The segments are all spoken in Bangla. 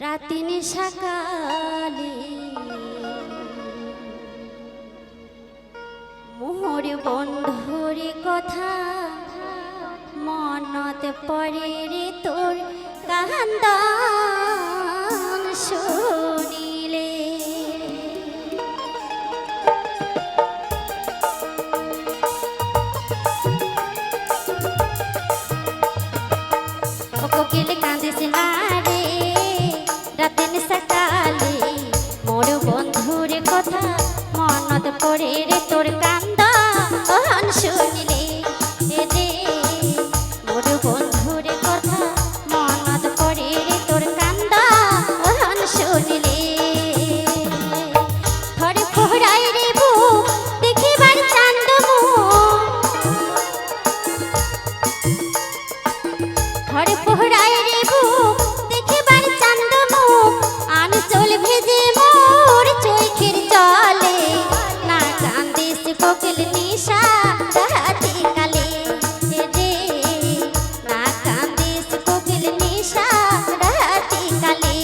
রাতিনি সকালে মোর বন্ধুর কথা মনত পড়ে রে তোর কান্দন শুনিলে ও কোকিল কাঁদিস না রে রাতিন সকালে মোর বন্ধুর কথা মনত পড়ে রে তোর কান্দন শুনিলে রে মোর বন্ধুর কথা মনত পড়ে রে তোর কান্দন শুনিলে ঘরে ফোহরাই রে বুক দেখিবার চাঁদ ঘরে ফোহরাই রে বুক দেখিবার চাঁদ মুখ আনচল ভেজে মোর চোখের জলে না কান্দিস কোকিল নিশা রাতি কালে রে না কান্দিস কোকিল নিশা রাতি কালে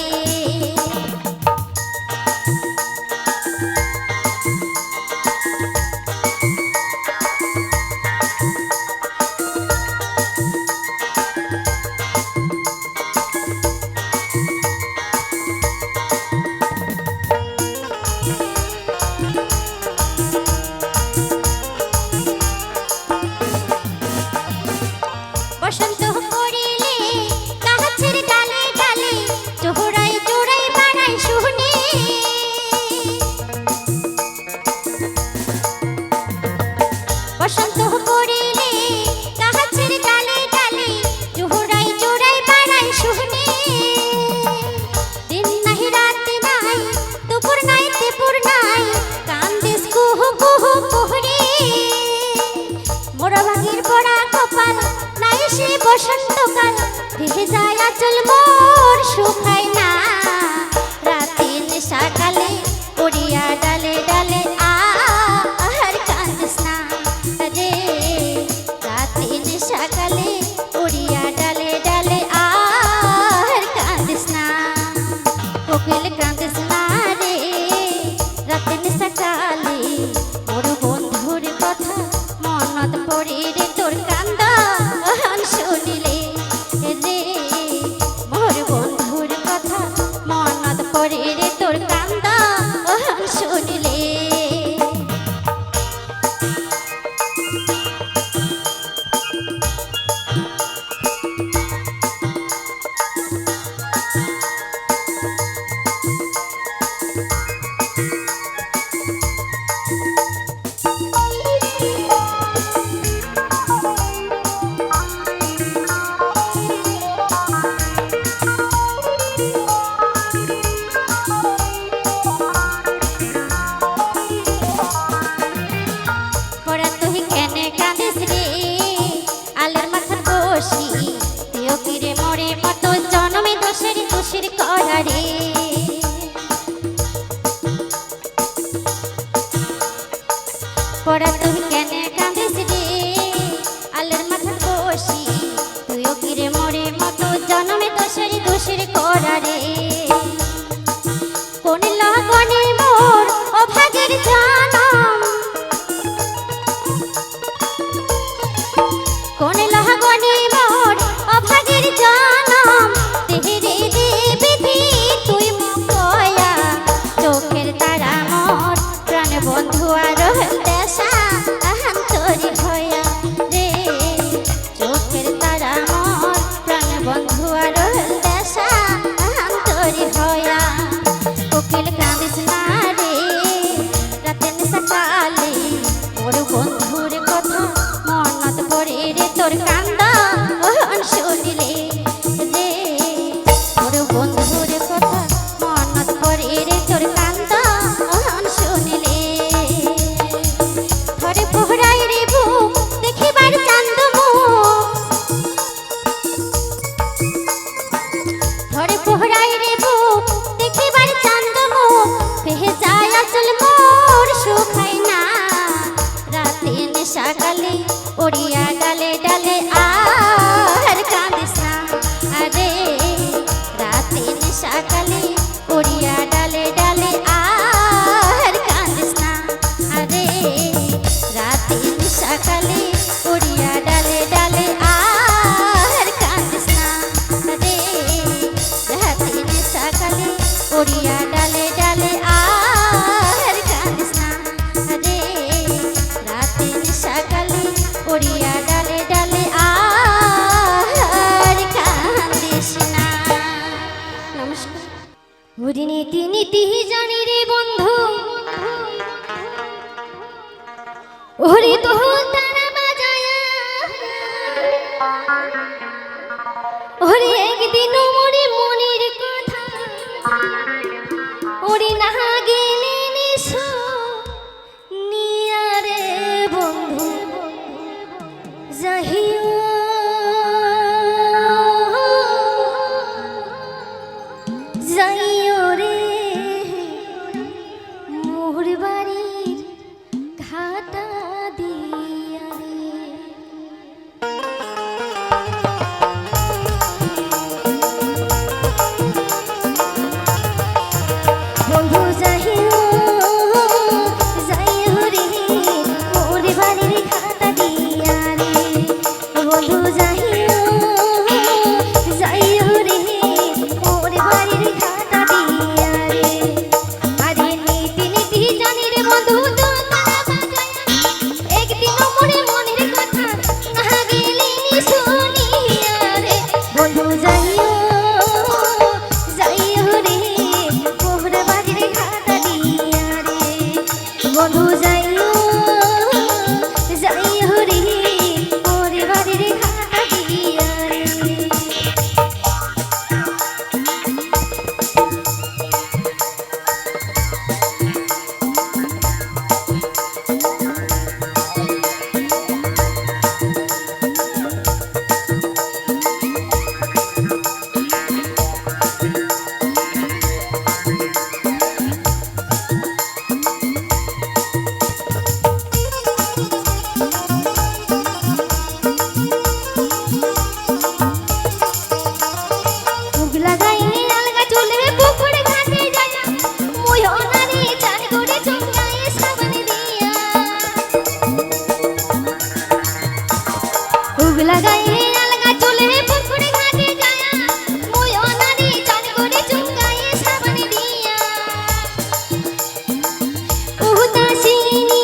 বসন্ত পড়িলে গাছের ডালে ডালে চোহরাই চোরাই বানাই শুনি বসন্ত পড়িলে গাছের ডালে ডালে চোহরাই চোরাই বানাই শুনি দিন নাহি রাত নাই দুপুর নাই তিপুর নাই কান্দিস কুহু কুহু কুহরি মোরা ভাগির পড়া কপাল নাই সে বসন্তকাল ভেসে যায় আচল মোর শুকায় না রাতিন সকালে উড়িয়া ডালে ডালে আর কান্দিস না রে রাতিন সকালে উড়িয়া ডালে ডালে আর কান্দিস না কোকিল কান্দিস না রে রাতিন সকালে মোর বন্ধুর কথা মনত পড়ে রে তোর কান্দন শুনিলে রে মোর বন্ধুর কথা মনত পড়ে রে তোর কান্দন শুনিলে পড়া তুই কেনে কাঁদিস রে আলের মাথার বসি তুইও কিরে মরে মতো জনমে দোষের দোষের করা রে পড়া তুই কেনে কাঁদিস রে আলের মাথার বসি তুইও কিরে মরে মতো জনমে দোষের দোষের করা রে কোন লগনে মোর অভাগের জনম কোন লগনে মোর অভাগের জনম তেহরে দেবিধি তুই মুকয়া চোখের তারা মোর প্রাণ বন্ধু আর দেশা আন্তরি ভয়া রে চোখের তারা মোর প্রাণ বন্ধু আর দেশা আন্তরি ভয়া কোকিল কাঁদিস না রে রাতেন সকালে মোর বন্ধুর কথা মনত পড়ে রে তোর কান্দন শুনিলে রে মোর বন্ধুর কথা মনত পড়ে রে তোর কান্দন শুনিলে ঘরে পোহরাই রে বুক দেখিবার চাঁদ মুখ ঘরে পোহরাই রে বুক দেখিবার চাঁদ মুখ ভেসে যায় আচল মোর শুকায় না রাতিন সকালে উড়িয়া ডালে ডালে আর কাঁদিস না নীতি নীতি জানি রে বন্ধু ওরে তো তারা বাজায়া ওরে একদিন মরে মনের কথা ওরে না গেলে নিশো নিয়া রে বন্ধু যাহিও যাইও রে মোর বাড়ির ঘাটা দিয়া রে বন্ধু যাইও যাইও রে মোর বাড়ির ঘাটা দিয়া রে বন্ধু যাইও যাইও রে মোর বাড়ির ঘাটা দিয়া রে আরে নীতি নীতি জানি রে বন্ধু তো তারা বাজায়া একদিন মনে মনের কথা না গেলে নি শুনিয়া রে বন্ধু যাইও যাইও রে মোর বাড়ির ঘাটা দিয়া রে বন্ধু যাইও যাইও রে মোর বাড়ির ঘাটা দিয়া রে মুখ লাগাইলে আলগা চুলে পুকুর ঘাটে যায়া মুই অনারে চান করে চুঙ্গায়ে সাবান দিয়া মুখ লাগাইলে আলগা চুলে পুকুর ঘাটে যায়া মুই অনারে চান করে চুঙ্গায়ে সাবান দিয়া উদাসিনী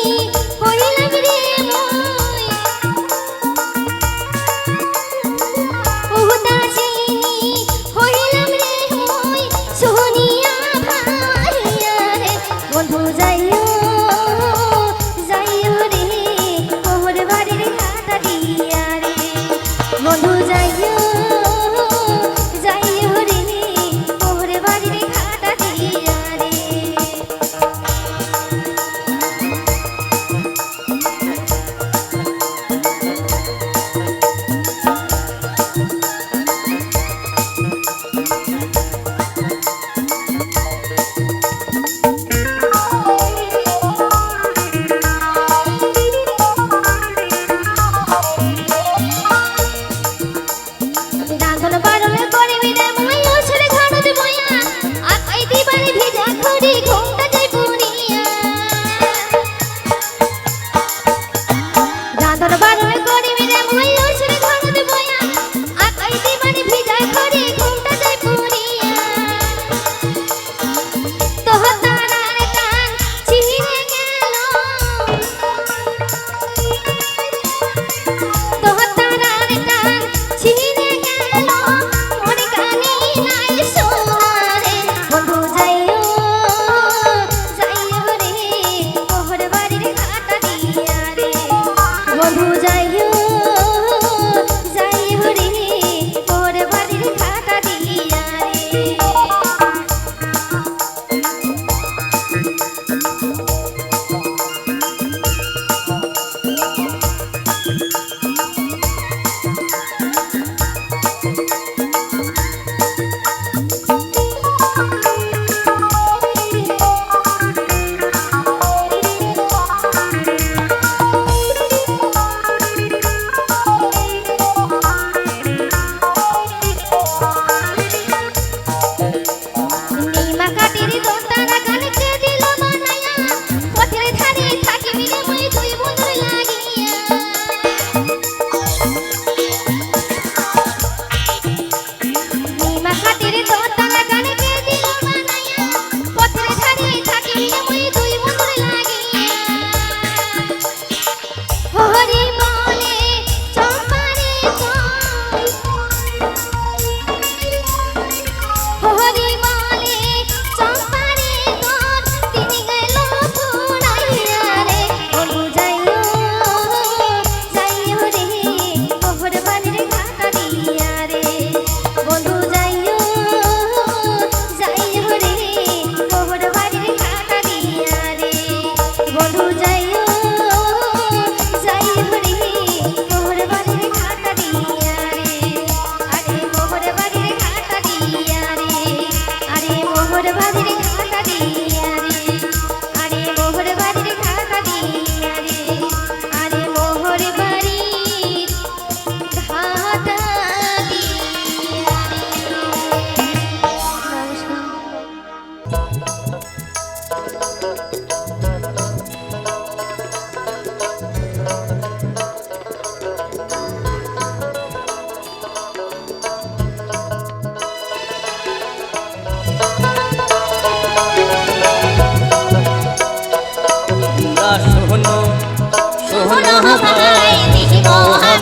হইলাম রে মই উদাসিনী হইলাম রে মই সোনিয়া ভাইয়া রে বন্ধু যাইও যাইও রে মোর বাড়ির ঘাটা দিয়া রে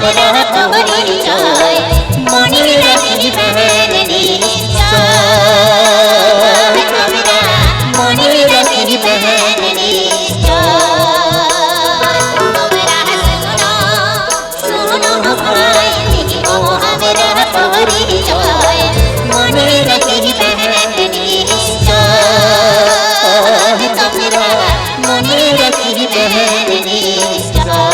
हमरा পরিচয় মনে রাখিবেন নিশ্চয় তোমরা মনে রাখিবেন নিশ্চয় তোমরা শোনো শোনো ভাই লিখিব আমরা পরিচয় মনে রাখিবেন নিশ্চয় তোমরা মনে রাখিবেন নিশ্চয়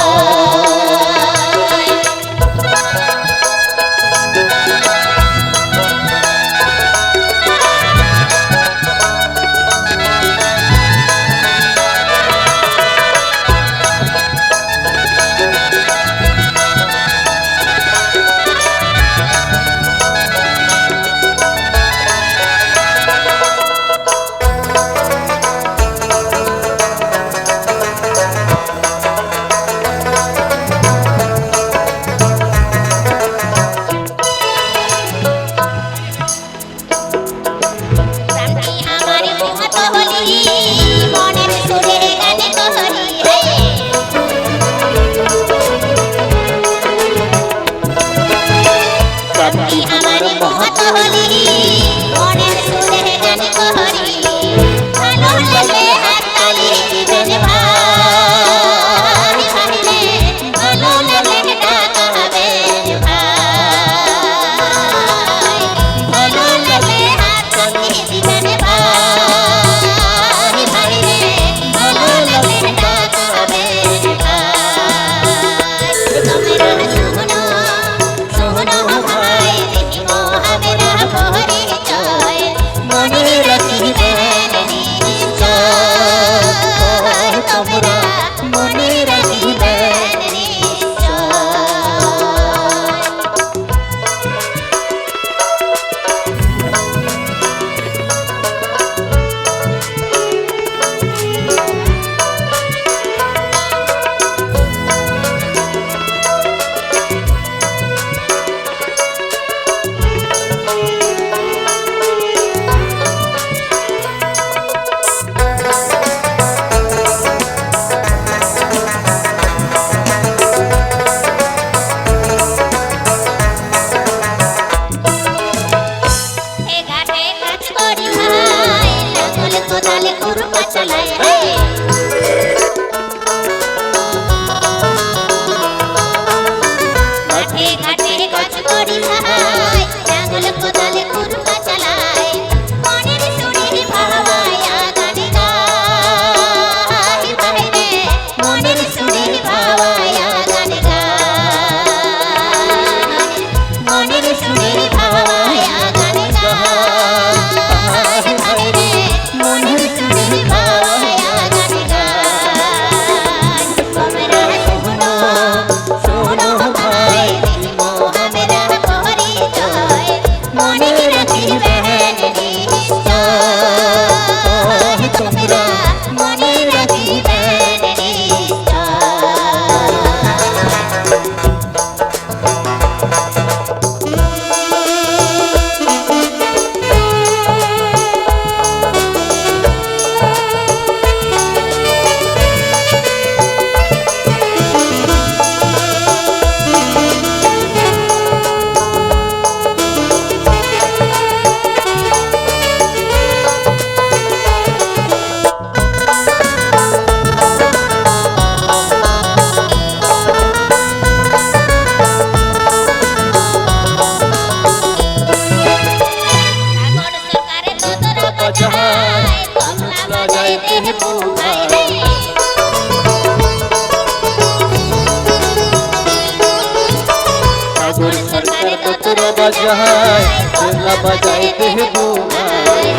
बजाए बेला बजाए देह बुआए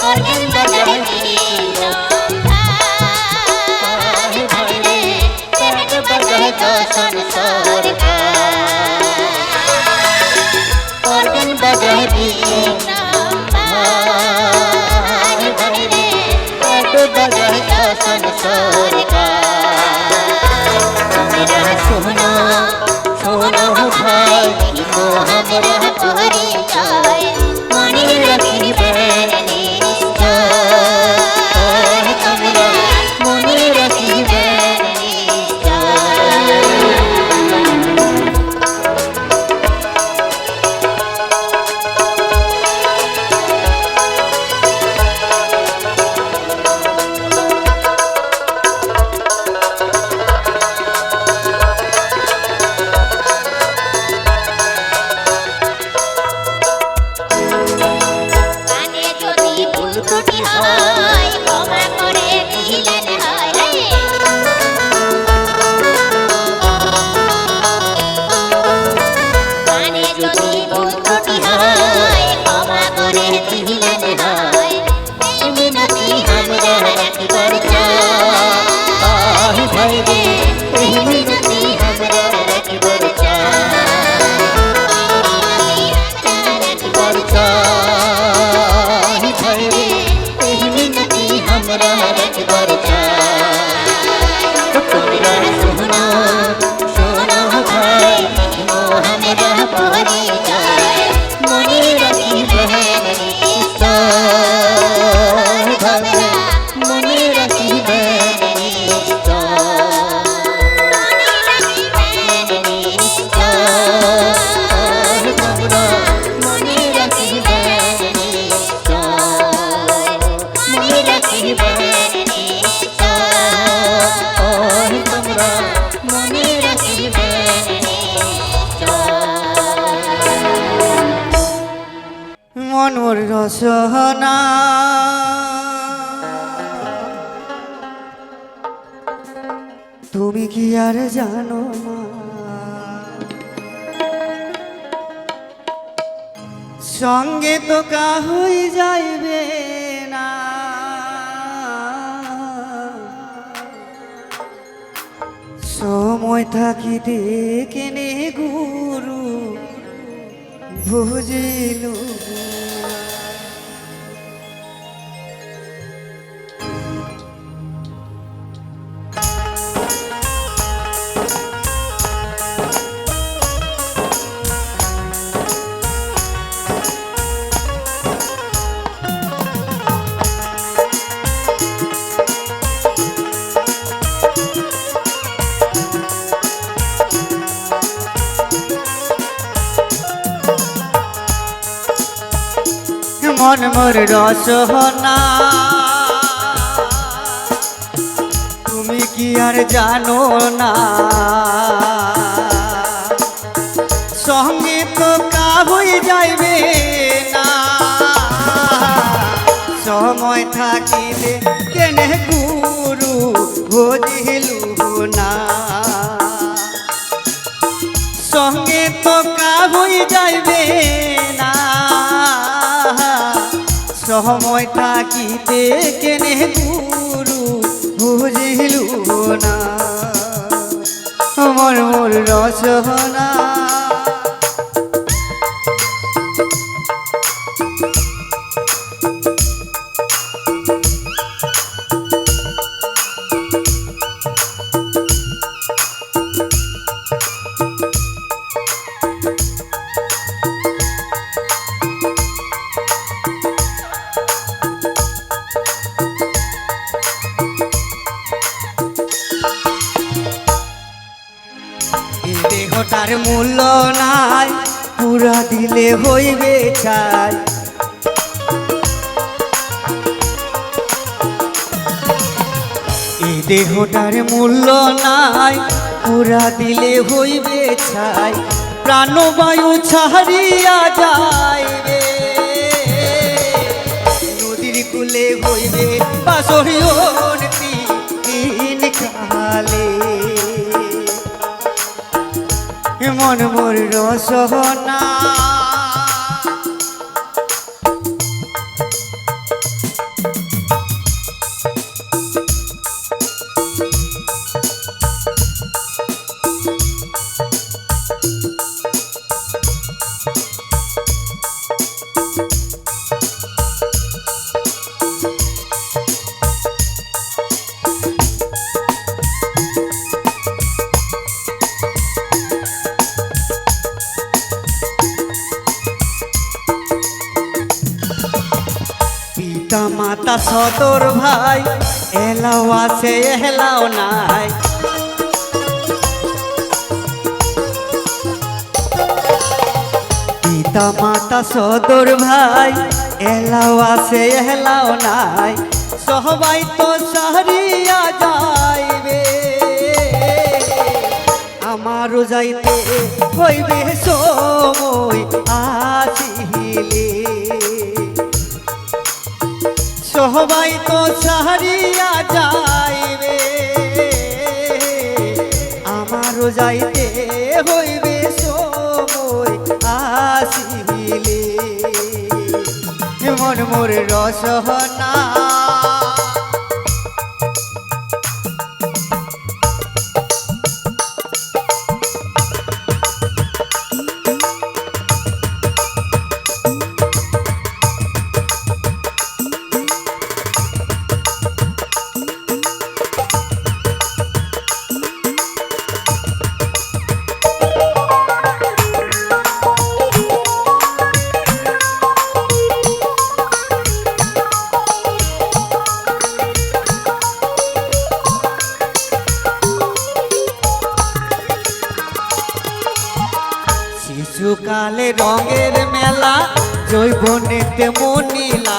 organ बजाए भाई भाई रे पैर बजाए संसार का organ बजाए भाई भाई रे पैर बजाए संसार का मेरा सोना सोना भाई को हमरा परिचय मने रखिबेन निश्चय हमरा मने रखिबेन निश्चय মন মোর রসনা তুমি কি আর জানো না সঙ্গে তো কাহই যাইবে না সময় থাকিতে কেনে গুরু বুঝিল মন মোর রসনা তুমি কি আর জানো না সঙ্গে তো কাহই যাইবে না সময় থাকিলে কেনে গুরু বুঝিলু না সঙ্গে তো কাহই যাইবে না সময় থাকিতে কেনে গুরু বুঝিলু না মোর মোর রসনা দেহটার মূল্য নাই পুরা দিলে হইবে ছাই এই দেহটার মূল্য নাই পুরা দিলে হইবে ছাই প্রাণবায়ু ছাড়িয়া যাইবে নদীর কূলে হইবে বাসরিয়ন তিন কালে মন মোর রসনা পিতা মাতা সদর ভাই এলাও আছে এলাও নাই পিতা মাতা সদর ভাই এলাও আছে এলাও নাই সবাই তো সারিয়া যাইবে আমারও যাইতে হইবে সময় আসিলে সবাই তো সারিয়া যাইবে আমারও যাইতে হইবে সময় আসিলে মন মোর রসনা শিশুকালে রঙের মেলা জৈবনেতে মনিলা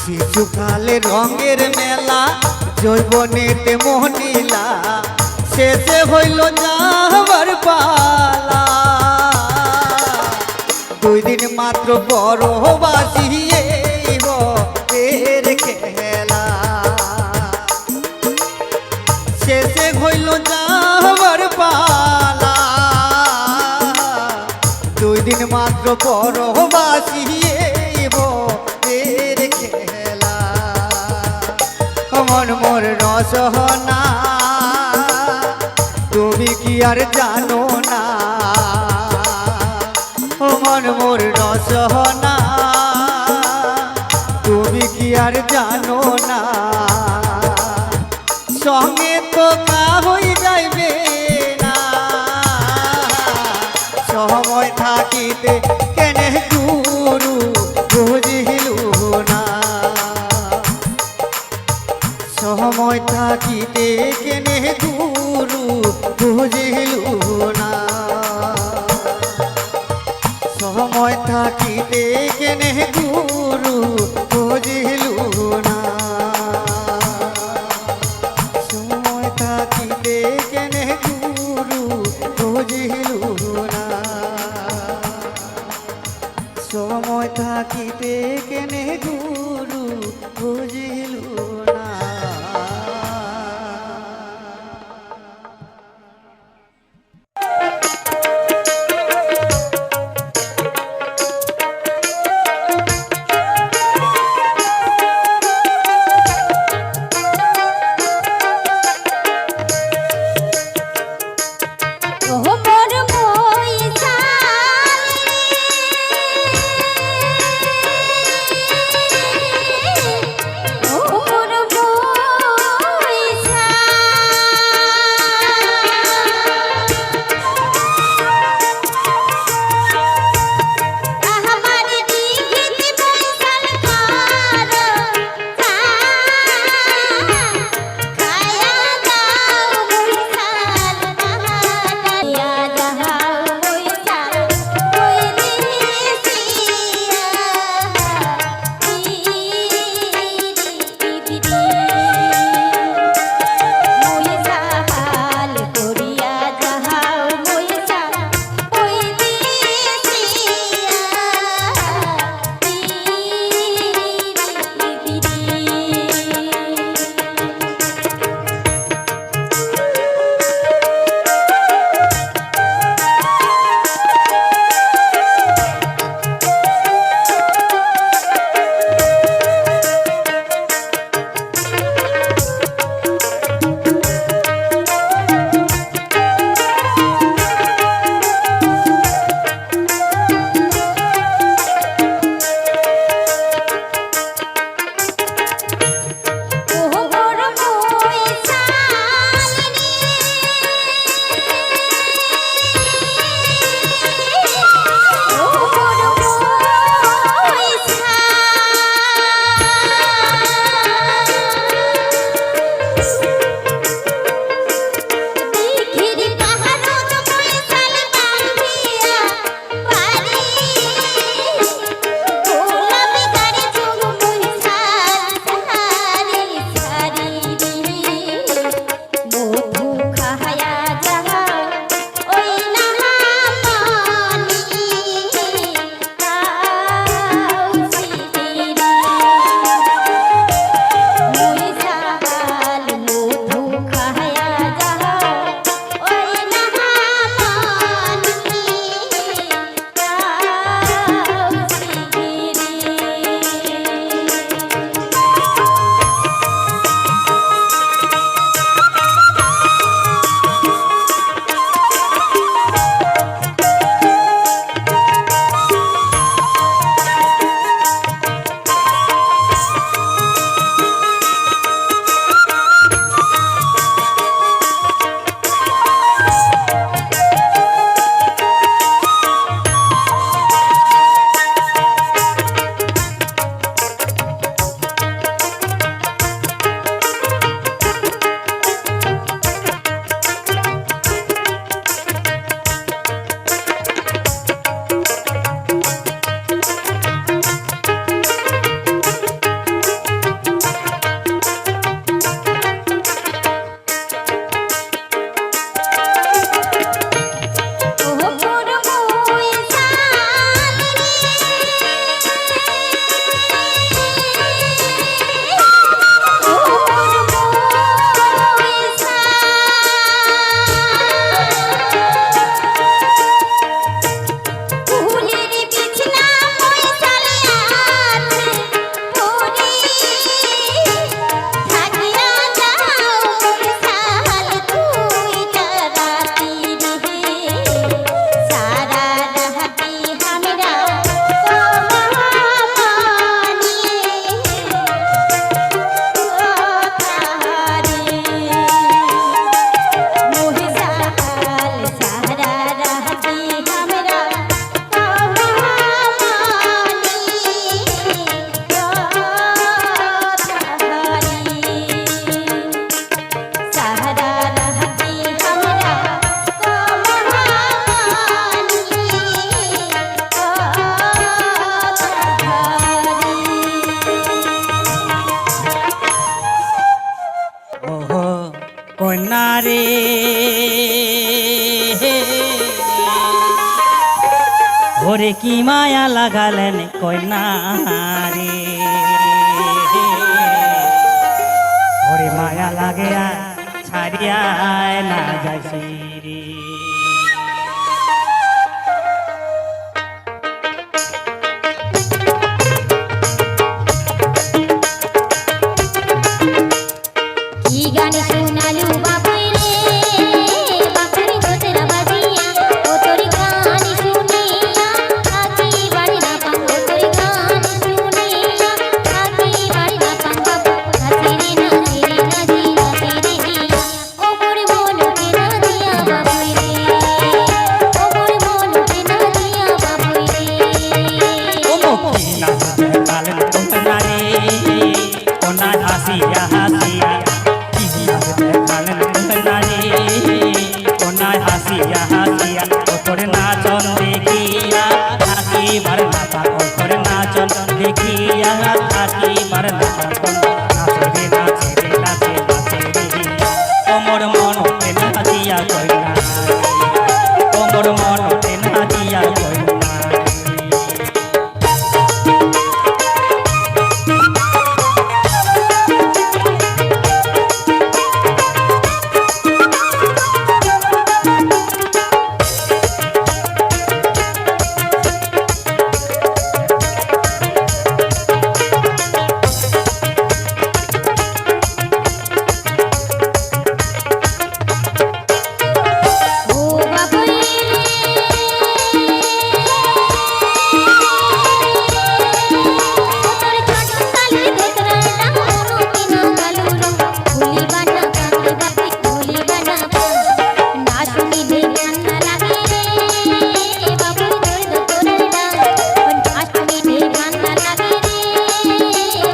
শিশুকালে রঙের মেলা জৈবনেতে মনিলা শেষে হইল যাবার পালা, 2 দিন মাত্র পরবাসী এই এর খেলা। শেষে হইল যাবার পালা, 2 দিন মাত্র পরবাসী এই এর খেলা। মন মোর রসনা তুমি কি আর জানো না, ও মন মোর রসনা তুমি কি আর জানো না। সঙ্গে তো কা হই যাইবে না, সময় থাকিতে কেনে গুরু বুঝিলু না। সময় থাকিতে কেনে গুরু বুঝিলু না। সময় থাকিতে কেনে গুরু বুঝিলু না। সময় থাকিতে কেনে গুরু বুঝিলু না। সময় থাকিতে কেনে গুরু বুঝিলু না। কন্যা রে ওরে কি মায়া লাগালেন কন্যা রে ওরে মায়া লাগে ছাড়িয়া না যাইছি রে কি গান শোনালু বাপুই রে বাপুরি গোতরা বাজিয়া ও তোর গান শুনিয়া আকি বাড়ি না পাং ও তোর গান শুনিয়া আকি বাড়ি না পাং বাপু নাচি রে নাচি রে দিয়া ও মোর মনকে না দিয়া বাপুই রে ও মোর মনকে না দিয়া বাপুই রে ও মুখি না কালেন কন্যা রে কন্যা হাসিয়া হাসিয়া হাসিয়া হাসিয়া ওপরে নাচন দেখিয়া থাকিবার নাচা ওপরে নাচন দেখিয়া থাকিবার নাচা নাচে রে নাচে রে নাচে নাচে রে ওমর মনতে নাচিয়া কইনা ওমর মনতে নাচিয়া কইনা ও বাপুই তোর কাটন কালি গোতরা নাম রুকি না কালু রং ভুলি বানা কাঁদে বাপুই ভুলি বানা না শুনিলে গান না লাগে রে বাপুই তোর তোর ডাক না শুনিলে গান না লাগে রে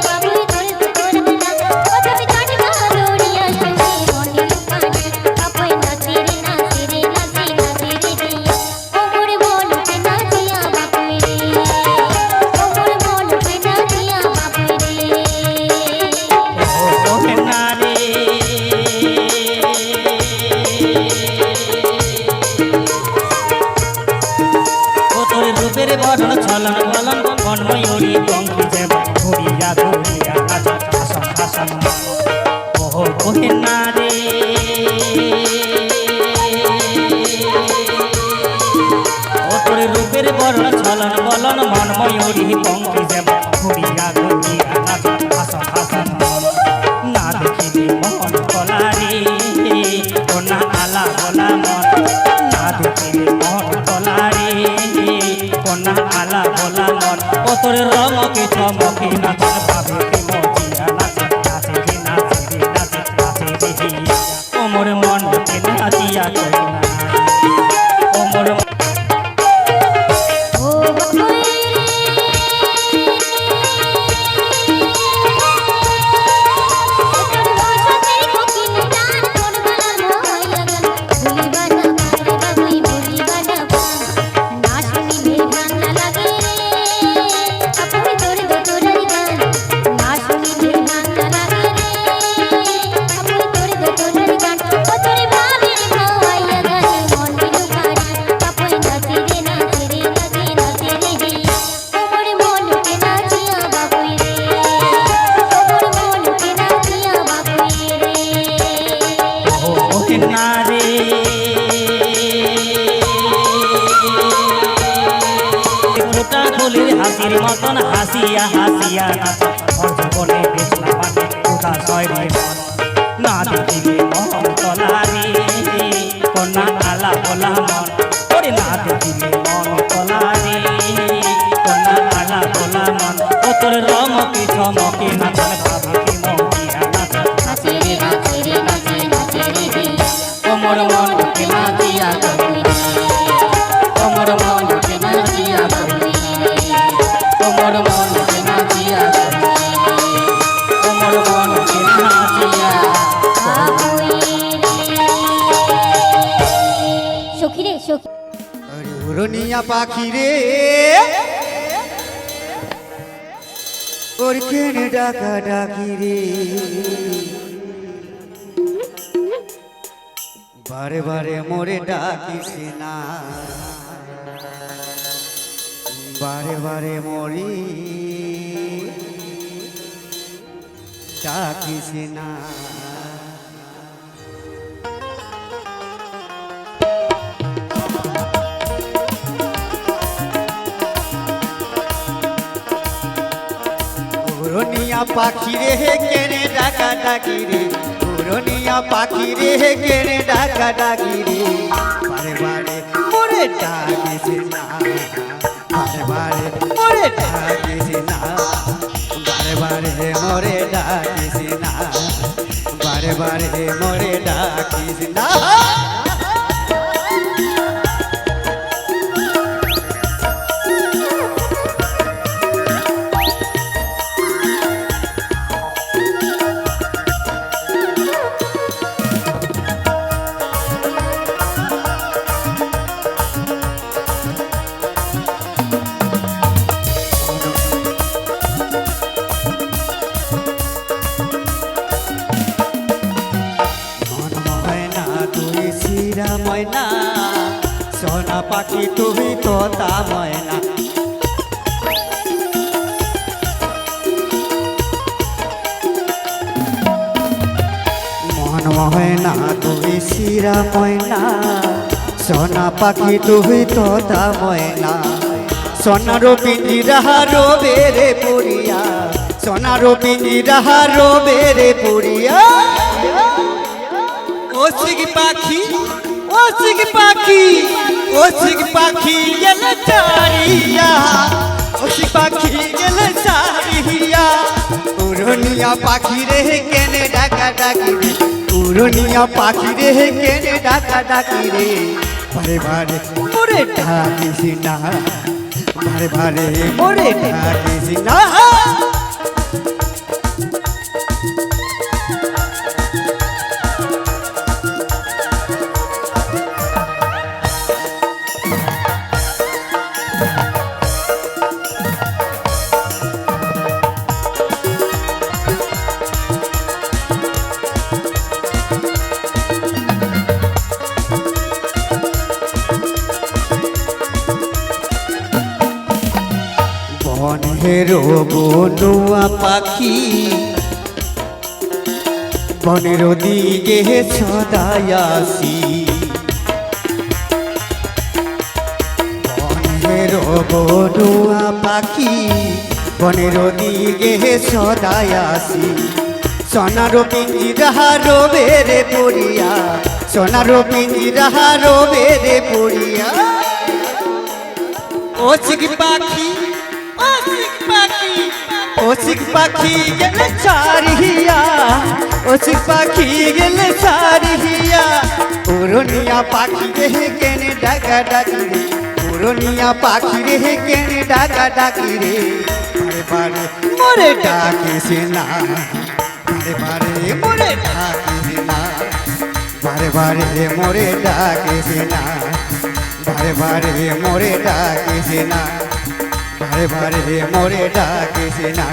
বাপুই তোর তোর ডাক ও তুমি কাটি গালোড়িয়া শুনে মনে লুকানি বাপুই নাচি রে নাচি রে নাচি নাচি রে দিয়া ও মোর মনকে নাচিয়া বাপুই রে ও মোর মনকে নাচিয়া বাপুই রে ও কন্যা রে ও তোর রূপের বর্ণ ছলন বলন বনময়ূরী পঙ্খী যেব ঘুরিয়া ঘুরিয়া নাচ হাসন হাসন ও কন্যা রে ও তোর রূপের বর্ণ ছলন বলন মনময়ূরী পঙ্খী যেব ঘুরিয়া ঘুরিয়া নাচ হাসন হাসন না দেখিলে মন কলারে কন্যা আলা বলা মন না দেখিলে মন কলারে কন্যা আলা বলা মন ও তোর রমকে চমকে নাচ ভাবে কে মজিয়া নাচ নাচে রে নাচে রে নাচে নাচে রে ও মোর মনকে নাচিয়া কইনা ও মোর ও বাপুই তোর বসতের কোকিল গান তোর গলার ময়লা গান ভুলি বানা রে বাপুই ভুলি বানা না শুনিলে গান না লাগে রে বাপুই তোর গোতরার গান না শুনিলে গান না লাগে রে বাপুই তোর গোতরার গান ও তোর ভাবের ময়লা গান মনে লুকানি বাপুই নাচি রে নাচি রে নাচি নাচি রে দিয়া ও মোর মনকে নাচিয়া বাপুই রে ও মোর মনকে নাচিয়া বাপুই রে ও কন্যা রে গোটা ফুলের হাসির মতন হাসিয়া হাসিয়া নাচ ওর জীবনে কৃষ্ণা মানে উদাসয় রে মন না দেখিলে মন কলারে কন্যা আলা বলা মন ওরে না দেখিলে মন কলারে কন্যা আলা বলা মন ও তোর রমকে চমকে নাচন ভাবে কি মহিয়া নাচ নাচি রে নাচি রে নাচি নাচি রে দিয়া ও মোর মনকে নাচিয়া বাপুই রে ও মোর মনকে নাচিয়া বাপুই রে ও মোর মনকে নাচিয়া ও মোর মনকে নাচিয়া বাপুই রে সখী রে সখী আরে উড়নিয়া পাখি রে ওর কেনে ডাকা ডাকি রে বারে বারে মোরে ডাকিস না, বারে বারে মরি ডাকিস না। পুরনিয়া পাখি রে কেনে ডাকা ডাকি রে, পুরনিয়া পাখি রে কেনে ডাকা ডাকি রে, বারে বারে মোরে ডাকিস না, বারে বারে মোরে ডাকিস না, বারে বারে মোরে ডাকিস না, বারে বারে মোরে ডাকিস না। ময়না সোনা পাখি তুই তোতা ময়না, মন ময়না তুই শিরা ময়না, সোনা পাখি তুই তোতা ময়না, সোনারো পিঞ্জিরা রোবে রে পুরিয়া, সোনারো পিঞ্জিরা রোবে রে পুরিয়া। ওসিক পাখি, ওসিক পাখি, ওসিক পাখি গেলে চারিয়া, ওসিক পাখি গেলে চারিয়া, পুরনিয়া পাখি রে কেনে ডাকা ডাকি রে, পুরনিয়া পাখি রে কেনে ডাকা ডাকি রে, বারে বারে মোরে ডাকিস না, বারে বারে মোরে ডাকিস না। বনের বনুয়া পাখি বনের দিকে সদাই আসি, বনের বনুয়া পাখি বনের দিকে সদাই আসি, সোনারো পিঞ্জিরা রোবে রে পুরিয়া, সোনারো পিঞ্জিরা রোবে রে পুরিয়া। ওসিক পাখি, ওসিক পাখি, ওসিক পাখি গেলে চারিয়া, ওসিক পাখি গেলে চারিয়া, পুরনিয়া পাখি রে কেনে ডাকা ডাকি রে, পুরনিয়া পাখি রে কেনে ডাকা ডাকি রে, বারে বারে মোরে ডাকিস না, বারে বারে মোরে ডাকিস না, বারে বারে মোরে ডাকিস না, বারে বারে মোরে ডাকিস না, বারে বারে মোরে ডাকিস না,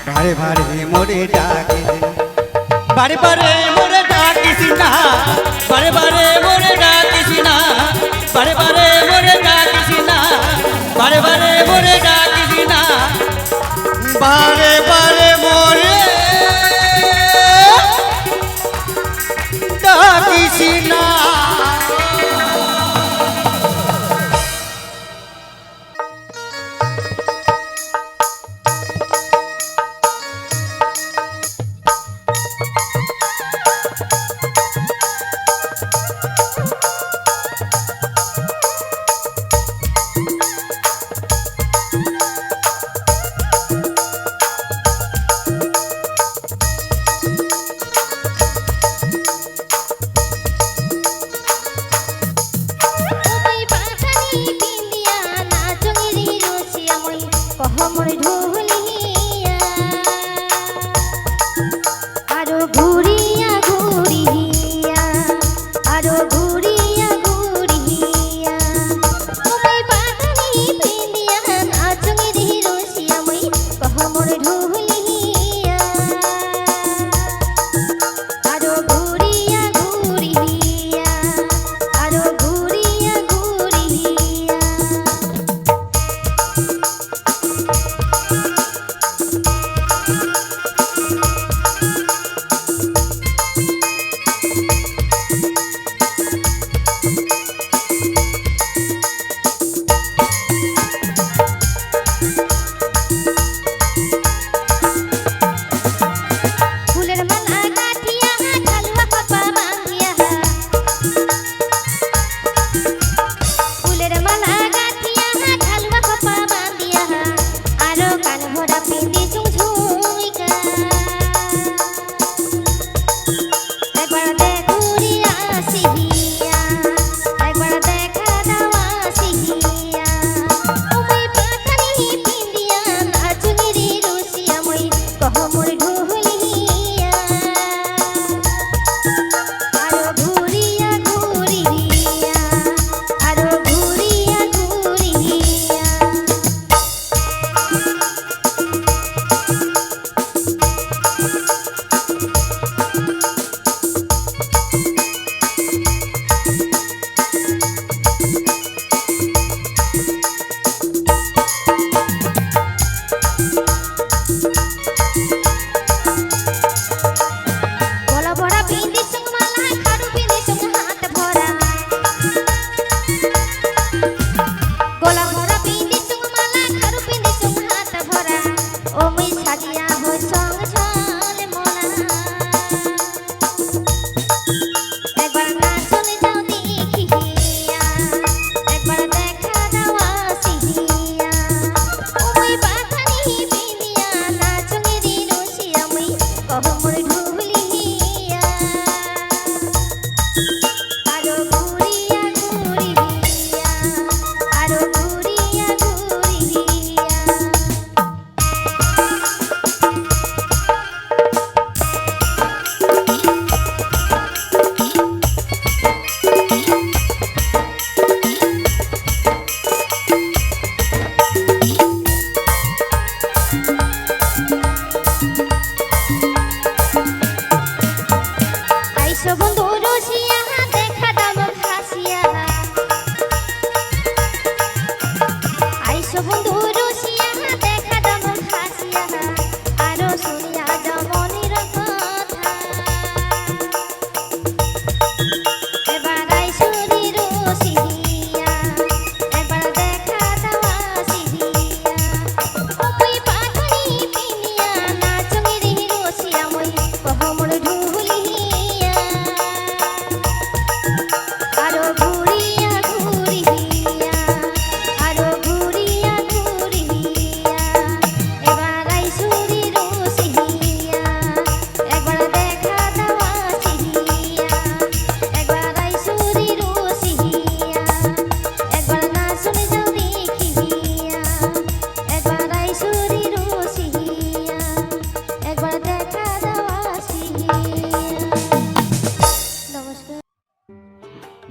বারে বারে মোরে ডাকিস না, বারে বারে মোরে ডাকিস না, বারে বারে মোরে ডাকিস না, বারে বারে মোরে ডাকিস না, বারে বারে মোরে ডাকিস না, বারে বারে মোরে ডাকিস না।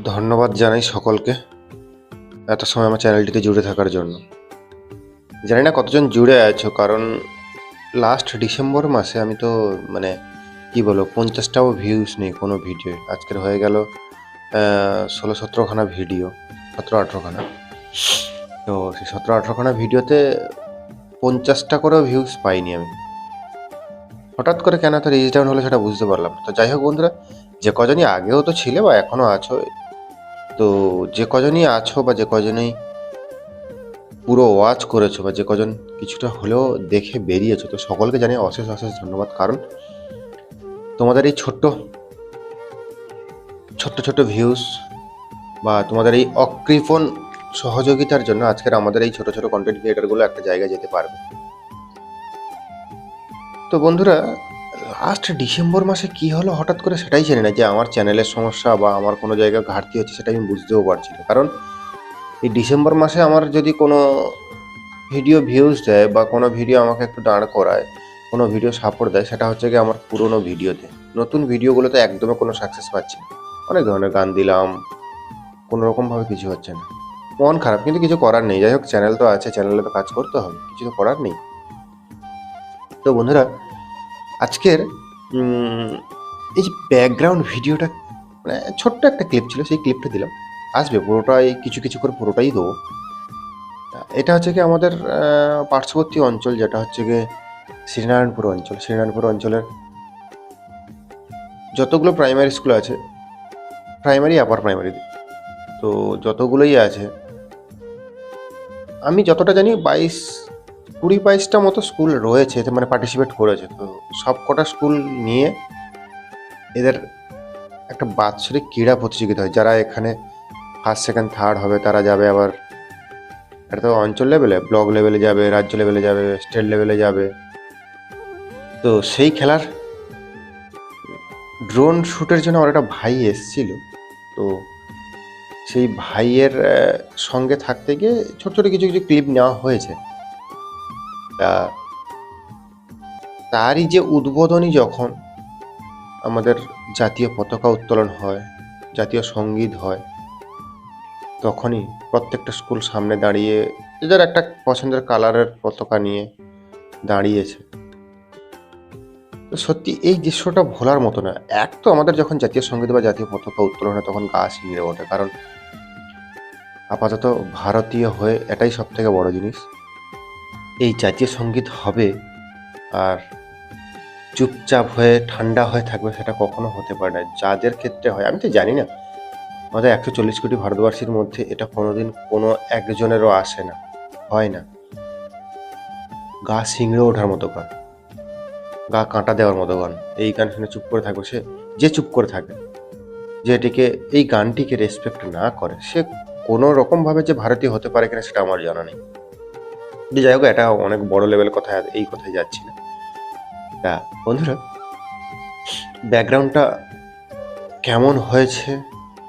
ধন্যবাদ জানাই সকলকে এত সময় আমার চ্যানেলটিতে জুড়ে থাকার জন্য। জানি না কতজন জুড়ে আছো, কারণ লাস্ট ডিসেম্বর মাসে আমি তো মানে কি বলবো 50টাও ভিউজ নেই কোনো ভিডিও। আজকের হয়ে গেল 16-17খানা ভিডিও, 17-18খানা। তো সেই 17-18খানা ভিডিওতে 50টা করেও ভিউজ পাইনি আমি। হঠাৎ করে কেন তো রিচ ডাউন হলো সেটা বুঝতে পারলাম না। তো যাই হোক বন্ধুরা, যে কজনই আগেও তো ছিলে বা এখনও আছো, তো যে কজনই আছো বা যে কজনই পুরো ওয়াচ করেছো বা যে কজন কিছুটা হলেও দেখে বেরিয়েছো, তো সকলকে জানিয়ে অশেষ অশেষ ধন্যবাদ। কারণ তোমাদের এই ছোট্ট ছোট্ট ভিউজ বা তোমাদের এই অকৃপণ সহযোগিতার জন্য আজকের আমাদের এই ছোট ছোট কন্টেন্ট ক্রিয়েটারগুলো একটা জায়গায় যেতে পারবে। তো বন্ধুরা, লাস্ট ডিসেম্বর মাসে কি হলো হঠাৎ করে সেটাই জানি না, যে আমার চ্যানেলের সমস্যা বা আমার কোনো জায়গায় ঘাটতি হচ্ছে সেটা আমি বুঝতেও পারছি না। কারণ এই ডিসেম্বর মাসে আমার যদি কোনো ভিডিও ভিউজ দেয় বা কোনো ভিডিও আমাকে একটু দাঁড় করায়, কোনো ভিডিও সাপোর্ট দেয়, সেটা হচ্ছে কি আমার পুরনো ভিডিওতে। নতুন ভিডিওগুলোতে একদমই কোনো সাকসেস পাচ্ছি না। অনেক ধরনের গান দিলাম, কোনো রকমভাবে কিছু হচ্ছে না। মন খারাপ, কিন্তু কিছু করার নেই। যাই হোক, চ্যানেল তো আছে, চ্যানেলে তো কাজ করতে হবে, কিছু তো করার নেই। তো বন্ধুরা, আজকের এই যে ব্যাকগ্রাউন্ড ভিডিওটা, মানে ছোট্ট একটা ক্লিপ ছিল, সেই ক্লিপটা দিলাম। আসবে পুরোটাই, কিছু কিছু করে পুরোটাই দেবো। এটা হচ্ছে কি আমাদের পার্শ্ববর্তী অঞ্চল, যেটা হচ্ছে গিয়ে শ্রীনারায়ণপুর অঞ্চল। শ্রীনারায়ণপুর অঞ্চলের যতগুলো প্রাইমারি স্কুল আছে, প্রাইমারি আপার প্রাইমারি, তো যতগুলোই আছে, আমি যতটা জানি 20-22টা মতো স্কুল রয়েছে, এতে মানে পার্টিসিপেট করেছে। তো সব কটা স্কুল নিয়ে এদের একটা বাৎসরিক ক্রীড়া প্রতিযোগিতা হয়। যারা এখানে ফার্স্ট সেকেন্ড থার্ড হবে তারা যাবে আবার, এটা তো অঞ্চল লেভেলে, ব্লক লেভেলে যাবে, রাজ্য লেভেলে যাবে, স্টেট লেভেলে যাবে। তো সেই খেলার ড্রোন শ্যুটের জন্য আমার একটা ভাই এসেছিল। তো সেই ভাইয়ের সঙ্গে থাকতে গিয়ে ছোট ছোট কিছু কিছু ক্লিপ নেওয়া হয়েছে। তা তারই যে উদ্বোধনী, যখন আমাদের জাতীয় পতাকা উত্তোলন হয়, জাতীয় সঙ্গীত হয়, তখনই প্রত্যেকটা স্কুল সামনে দাঁড়িয়ে এদের একটা পছন্দের কালারের পতাকা নিয়ে দাঁড়িয়েছে। তো সত্যি এই দৃশ্যটা ভোলার মতো না। এক তো আমাদের যখন জাতীয় সঙ্গীত বা জাতীয় পতাকা উত্তোলন হয় তখন গা শিংড়ে ওঠে, কারণ আপাতত ভারতীয় হয়ে এটাই সব থেকে বড় জিনিস। এই জাতীয় সঙ্গীত হবে আর চুপচাপ হয়ে ঠান্ডা হয়ে থাকবে, সেটা কখনো হতে পারে না। যাদের ক্ষেত্রে হয়, আমি তো জানি না, আমাদের 140 কোটি ভারতবাসীর মধ্যে এটা কোনোদিন কোনো একজনেরও আসে না, হয় না। গা শিংড়ে ওঠার মতো গান, গা কাঁটা দেওয়ার মতো গান। এই গান শুনে চুপ করে থাকবে, যে চুপ করে থাকে, যে এটিকে, এই গানটিকে রেসপেক্ট না করে, সে কোনো রকমভাবে যে ভারতীয় হতে পারে কিনা সেটা আমার জানা নেই। যাই হোক, এটা অনেক বড় লেভেলের কথা, এই কথায় যাচ্ছি না। তা বন্ধুরা, ব্যাকগ্রাউন্ডটা কেমন হয়েছে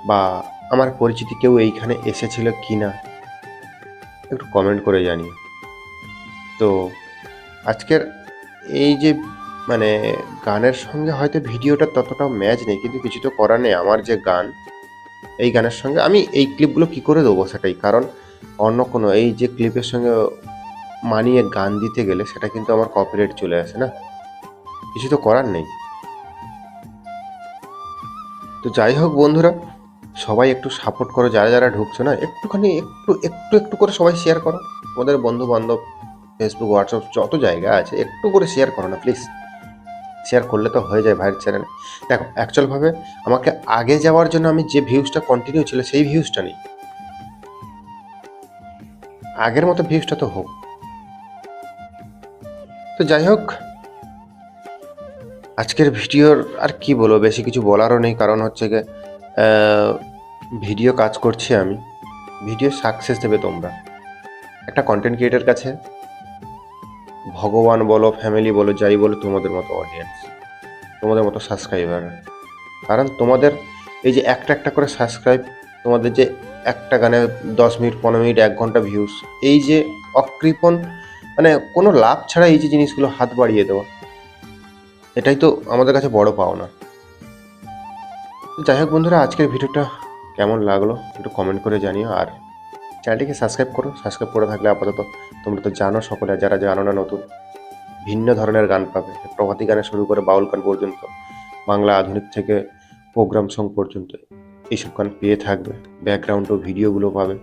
বা আমার পরিচিতি কেউ এইখানে এসেছিল কি না একটু কমেন্ট করে জানিও। তো আজকের এই যে মানে গানের সঙ্গে হয়তো ভিডিওটা ততটা ম্যাচ নেই, কিন্তু কিছু তো করার নেই। আমার যে গান, এই গানের সঙ্গে আমি এই ক্লিপগুলো কী করে দেবো সেটাই, কারণ অন্য কোনো এই যে ক্লিপের সঙ্গে মানিয়ে গান দিতে গেলে সেটা কিন্তু আমার কপিরাইট চলে আসে না, কিছু তো করার নেই। তো যাই হোক বন্ধুরা, সবাই একটু সাপোর্ট করো, যারা যারা ঢুকছো না, একটুখানি একটু করে সবাই শেয়ার করো। তোমাদের বন্ধু বান্ধব, ফেসবুক, হোয়াটসঅ্যাপ যত জায়গা আছে, একটু করে শেয়ার করো না প্লিজ। শেয়ার করলে তো হয়ে যায় ভাইয়ের চ্যানেলে। দেখো, অ্যাকচুয়ালভাবে আমাকে আগে যাওয়ার জন্য আমি যে ভিউজটা কন্টিনিউ ছিল সেই ভিউজটা নেই, আগের মতো ভিউজটা তো হোক। তো যাই হোক, আজকের ভিডিওর আর কি বলবো, বেশি কিছু বলারও নেই। কারণ হচ্ছে গিয়ে ভিডিও কাজ করছি আমি, ভিডিও সাকসেস দেবে তোমরা। একটা কন্টেন্ট ক্রিয়েটার কাছে ভগবান বলো, ফ্যামিলি বলো, যাই বলো, তোমাদের মতো অডিয়েন্স, তোমাদের মতো সাবস্ক্রাইবার। কারণ তোমাদের এই যে একটা একটা করে সাবস্ক্রাইব, তোমাদের যে একটা গানে 10 মিনিট, 15 মিনিট, 1 ঘন্টা ভিউজ, এই যে অকৃপণ, মানে কোনো লাভ ছাড়া এই যে জিনিসগুলো হাত বাড়িয়ে দেওয়া, এটাই তো আমাদের কাছে বড় পাওনা। যাই হোক বন্ধুরা, আজকের ভিডিওটা কেমন লাগলো একটু কমেন্ট করে জানিও। আর চ্যানেলটিকে সাবস্ক্রাইব করো, সাবস্ক্রাইব করে থাকলে আপাতত তোমরা তো জানো সকলে, যারা জানো না নতুন, ভিন্ন ধরনের গান পাবে, প্রভাতী গানে শুরু করে বাউল গান পর্যন্ত, বাংলা আধুনিক থেকে প্রোগ্রাম সং পর্যন্ত এইসব গান পেয়ে থাকবে, ব্যাকগ্রাউন্ড ও ভিডিওগুলো পাবে।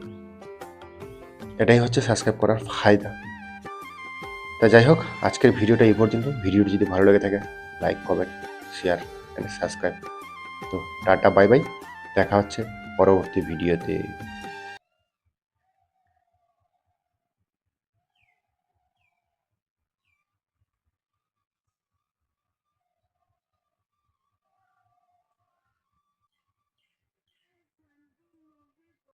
এটাই হচ্ছে সাবস্ক্রাইব করার ফায়দা। তা যাই হোক, আজকের ভিডিওটা এই পর্যন্ত। ভিডিওটি যদি ভালো লেগে থাকে like, comment, share and subscribe. তো টাটা, বাই বাই, দেখা হচ্ছে পরবর্তী ভিডিওতে।